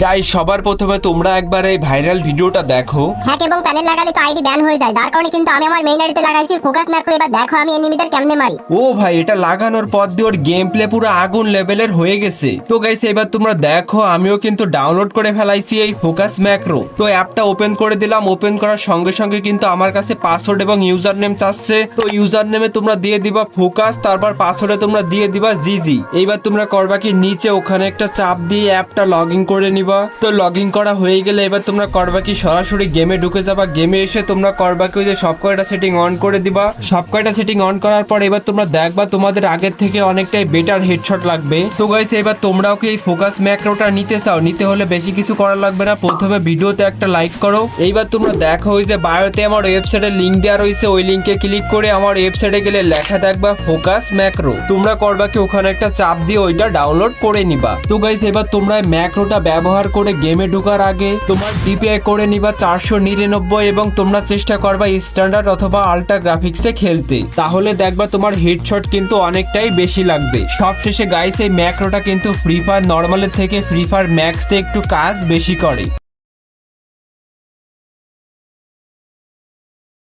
Guys সবার প্রথমে তোমরা একবার এই ভাইরাল ভিডিওটা দেখো। হ্যাক এবং প্যানেল লাগালে তো আইডি ব্যান হয়ে যায়, যার কারণে কিন্তু আমি আমার মেইন আইডিতে লাগাইছি ফোকাস ম্যাক্রো। এবার দেখো আমি এনিমিদের কেমনে মারি। ও ভাই, এটা লাগানোর পর দিয়ে ওর গেম প্লে পুরো আগুন লেভেলের হয়ে গেছে। তো গাইস এবার তোমরা দেখো আমিও কিন্তু ডাউনলোড করে ফেলাইছি এই ফোকাস ম্যাক্রো। তো অ্যাপটা ওপেন করে দিলাম। ওপেন করার সঙ্গে সঙ্গে কিন্তু আমার কাছে পাসওয়ার্ড এবং ইউজার নেম চাচ্ছে। তো ইউজার নেমে তোমরা দিয়ে দিবা ফোকাস, তারপর পাসওয়ার্ডে তোমরা দিয়ে দিবা জিজি। এইবার তোমরা করবা কি, নিচে ওখানে একটা চাপ দিয়ে অ্যাপটা লগ ইন করে নিবা। তো লগ ইন করা হয়ে গেলে এবার তোমরা করবা কি, সরাসরি গেমে ঢুকে যাবা। গেমে এসে তোমরা করবা কি, ওই যে সব কয়টা সেটিং অন করে দিবা। সব কয়টা সেটিং অন করার পর এবার তোমরা দেখবা তোমাদের আগের থেকে অনেকটাই বেটার হেডশট লাগবে। তো গাইস এবার তোমরাও কি এই ফোকাস ম্যাক্রোটা নিতে চাও? নিতে হলে বেশি কিছু করা লাগবে না, প্রথমে ভিডিওতে একটা লাইক করো। এইবার তোমরা দেখো ওই যে বায়োতে আমার ওয়েবসাইটের লিংক দেওয়া রয়েছে, ওই লিংকে ক্লিক করে আমার ওয়েবসাইটে গেলে লেখা দেখবা ফোকাস ম্যাক্রো। তোমরা করবা কি, ওখানে একটা চাপ দিয়ে ওইটা ডাউনলোড করে নিবা। তো গাইস এবার তোমরা ম্যাক্রোটা ব্যবহার করে গেমে ঢোকার আগে তোমার ডিপিআই করে নিবা 499 এবং তোমরা চেষ্টা করবা স্ট্যান্ডার্ড অথবা আল্ট্রা গ্রাফিক্সে খেলতে। তাহলে দেখবা তোমার হেডশট কিন্তু অনেকটাই বেশি লাগবে। সবশেষে গাইস এই ম্যাক্রোটা কিন্তু ফ্রি ফায়ার নর্মালের থেকে ফ্রি ফায়ার ম্যাক্সে একটু কাজ বেশি করে।